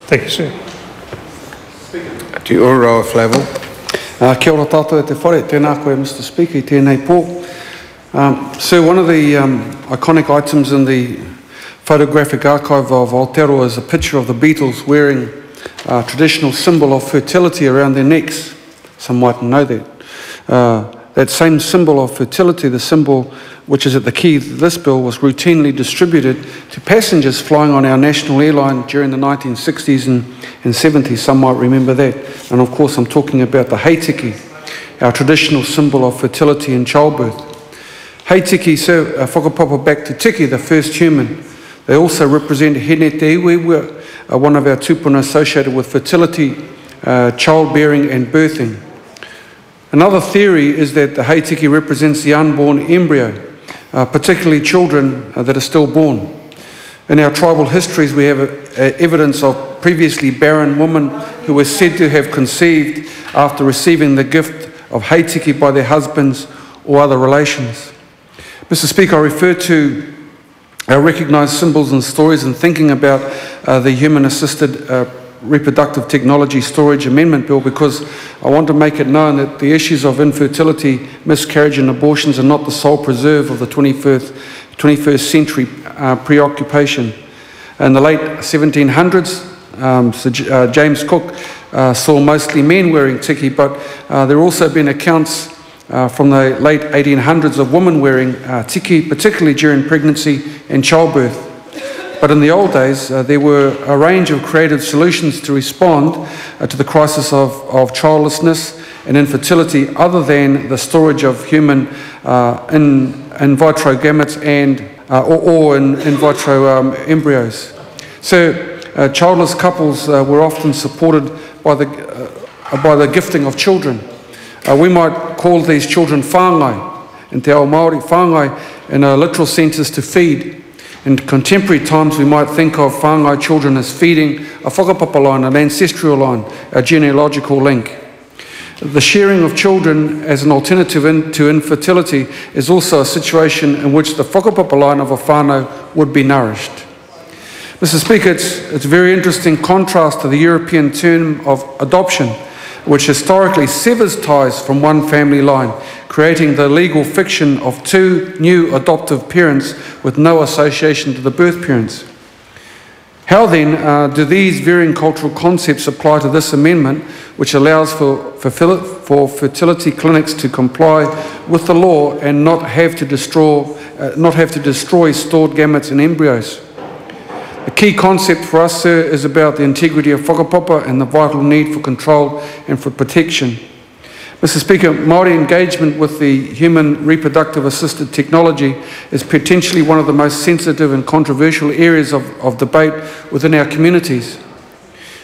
Thank you, sir. Te ora Flavel. Kia ora tātou e te whare, tēnā koe Mr. Speaker, tēnei pō. So one of the iconic items in the photographic archive of Aotearoa is a picture of the Beatles wearing a traditional symbol of fertility around their necks. Some might know that. That same symbol of fertility, the symbol which is at the key of this bill, was routinely distributed to passengers flying on our national airline during the 1960s and 70s. Some might remember that. And of course I'm talking about the heitiki, our traditional symbol of fertility and childbirth. Heitiki, so whakapapa back to Tiki, the first human. They also represent Hene Te Iwi, one of our tupuna associated with fertility, childbearing and birthing. Another theory is that the heitiki represents the unborn embryo, particularly children that are still born. In our tribal histories, we have evidence of previously barren women who were said to have conceived after receiving the gift of heitiki by their husbands or other relations. Mr. Speaker, I refer to our recognised symbols and stories in thinking about the Human-Assisted Reproductive Technology Storage Amendment Bill, because I want to make it known that the issues of infertility, miscarriage and abortions are not the sole preserve of the 21st century preoccupation. In the late 1700s, Sir James Cook saw mostly men wearing tiki, but there have also been accounts from the late 1800s of women wearing tiki, particularly during pregnancy and childbirth. But in the old days, there were a range of creative solutions to respond to the crisis of childlessness and infertility, other than the storage of human in vitro gametes and or in vitro embryos. So childless couples were often supported by the gifting of children. We might call these children whāngai. In te ao Māori, whāngai in a literal sense is to feed. In contemporary times, we might think of whāngai children as feeding a whakapapa line, an ancestral line, a genealogical link. The sharing of children as an alternative to infertility is also a situation in which the whakapapa line of a whānau would be nourished. Mr. Speaker, it's a very interesting contrast to the European term of adoption, which historically severs ties from one family line, creating the legal fiction of two new adoptive parents with no association to the birth parents. How then do these varying cultural concepts apply to this amendment, which allows for fertility clinics to comply with the law and not have to destroy stored gametes and embryos? The key concept for us, sir, is about the integrity of whakapapa and the vital need for control and for protection. Mr. Speaker, Māori engagement with the human reproductive assisted technology is potentially one of the most sensitive and controversial areas of debate within our communities.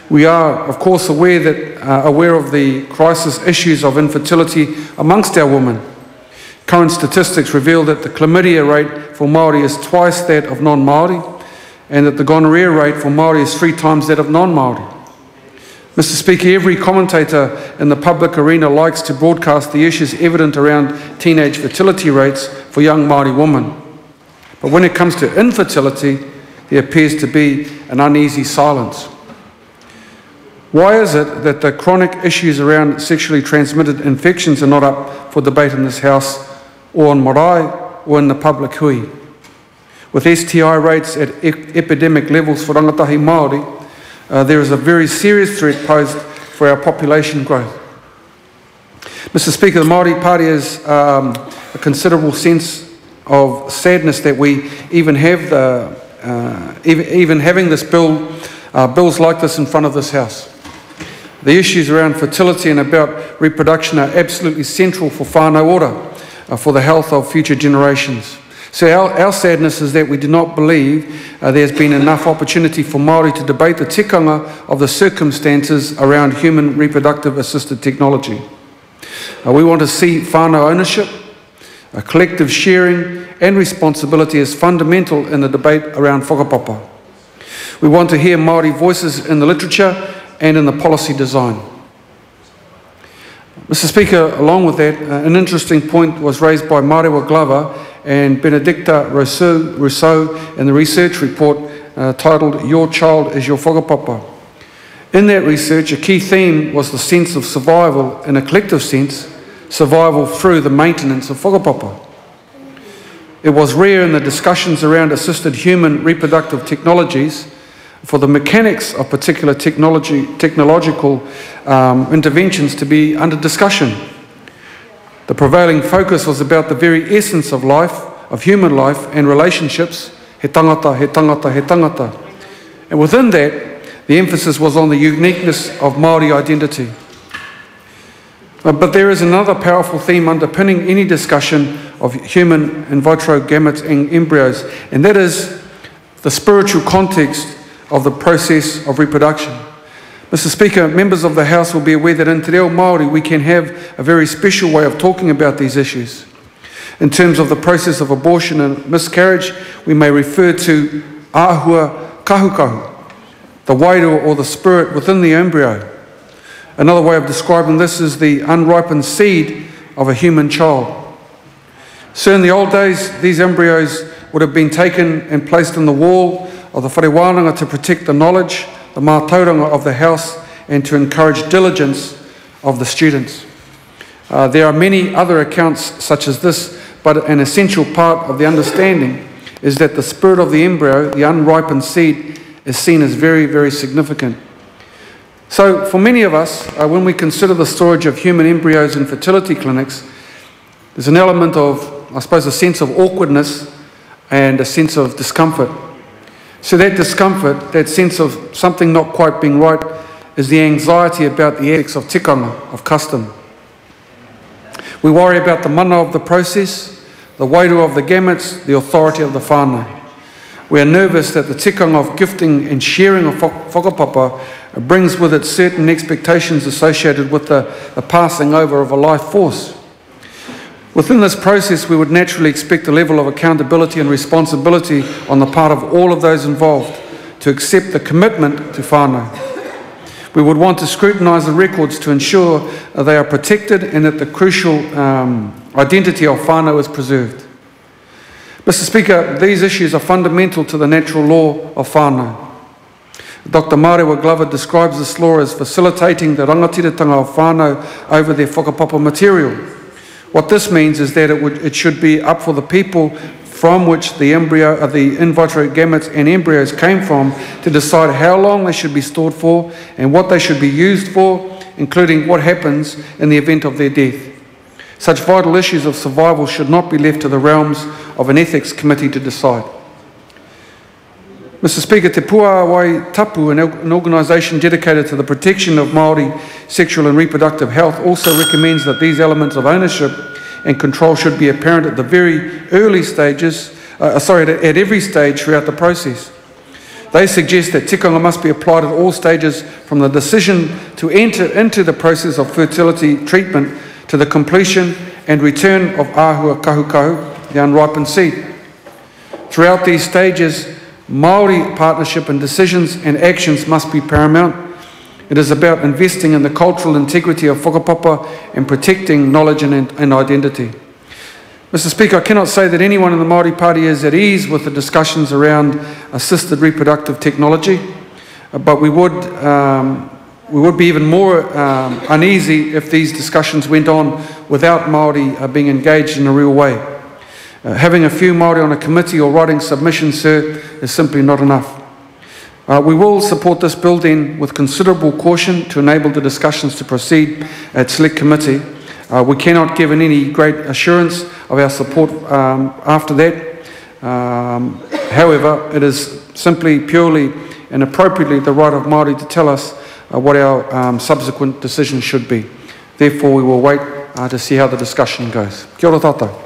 We are, of course, aware of the crisis issues of infertility amongst our women. Current statistics reveal that the chlamydia rate for Māori is twice that of non-Māori, and that the gonorrhea rate for Māori is 3 times that of non-Māori. Mr. Speaker, every commentator in the public arena likes to broadcast the issues evident around teenage fertility rates for young Māori women. But when it comes to infertility, there appears to be an uneasy silence. Why is it that the chronic issues around sexually transmitted infections are not up for debate in this House, or on marae, or in the public hui? With STI rates at epidemic levels for rangatahi Māori, there is a very serious threat posed for our population growth. Mr. Speaker, the Māori Party has a considerable sense of sadness that we even have even having this bills like this in front of this House. The issues around fertility and about reproduction are absolutely central for whānau ora, for the health of future generations. So our sadness is that we do not believe there's been enough opportunity for Māori to debate the tikanga of the circumstances around human reproductive assisted technology. We want to see whānau ownership, a collective sharing and responsibility as fundamental in the debate around whakapapa. We want to hear Māori voices in the literature and in the policy design. Mr. Speaker, along with that, an interesting point was raised by Marewa Glover and Benedicta Rousseau in the research report titled "Your Child is Your Whakapapa." In that research, a key theme was the sense of survival in a collective sense, survival through the maintenance of whakapapa. It was rare in the discussions around assisted human reproductive technologies for the mechanics of particular technological interventions to be under discussion. The prevailing focus was about the very essence of life, of human life and relationships, he tangata, he tangata, he tangata. And within that, the emphasis was on the uniqueness of Māori identity. But there is another powerful theme underpinning any discussion of human in vitro gametes and embryos, and that is the spiritual context of the process of reproduction. Mr. Speaker, members of the House will be aware that in Te Reo Māori we can have a very special way of talking about these issues. In terms of the process of abortion and miscarriage, we may refer to āhua kahukahu, the wairua or the spirit within the embryo. Another way of describing this is the unripened seed of a human child. So in the old days, these embryos would have been taken and placed in the wall of the whare wānanga to protect the knowledge, the mātauranga of the house, and to encourage diligence of the students. There are many other accounts such as this, but an essential part of the understanding is that the spirit of the embryo, the unripened seed, is seen as very, very significant. So for many of us, when we consider the storage of human embryos in fertility clinics, there's an element of, I suppose, a sense of awkwardness and a sense of discomfort. So that discomfort, that sense of something not quite being right, is the anxiety about the ethics of tikanga, of custom. We worry about the mana of the process, the wairua of the gametes, the authority of the whānau. We are nervous that the tikanga of gifting and sharing of whakapapa brings with it certain expectations associated with the passing over of a life force. Within this process, we would naturally expect a level of accountability and responsibility on the part of all of those involved to accept the commitment to whānau. We would want to scrutinise the records to ensure they are protected and that the crucial identity of whānau is preserved. Mr. Speaker, these issues are fundamental to the natural law of whānau. Dr. Marewa Glover describes this law as facilitating the rangatiratanga of whānau over their whakapapa material. What this means is that it should be up for the people from which the embryo, the in vitro gametes and embryos came from to decide how long they should be stored for and what they should be used for, including what happens in the event of their death. Such vital issues of survival should not be left to the realms of an ethics committee to decide. Mr. Speaker, Te Puāwai Tapu, an organisation dedicated to the protection of Māori sexual and reproductive health, also recommends that these elements of ownership and control should be apparent at the very early stages, at every stage throughout the process. They suggest that tikanga must be applied at all stages, from the decision to enter into the process of fertility treatment to the completion and return of āhua kahukahu, the unripened seed. Throughout these stages, Māori partnership and decisions and actions must be paramount. It is about investing in the cultural integrity of whakapapa and protecting knowledge and identity. Mr. Speaker, I cannot say that anyone in the Māori Party is at ease with the discussions around assisted reproductive technology, but we would be even more uneasy if these discussions went on without Māori being engaged in a real way. Having a few Māori on a committee or writing submissions, sir, is simply not enough. We will support this bill then with considerable caution to enable the discussions to proceed at Select Committee. We cannot give any great assurance of our support after that. However, it is simply, purely and appropriately the right of Māori to tell us what our subsequent decision should be. Therefore, we will wait to see how the discussion goes. Kia ora tātou.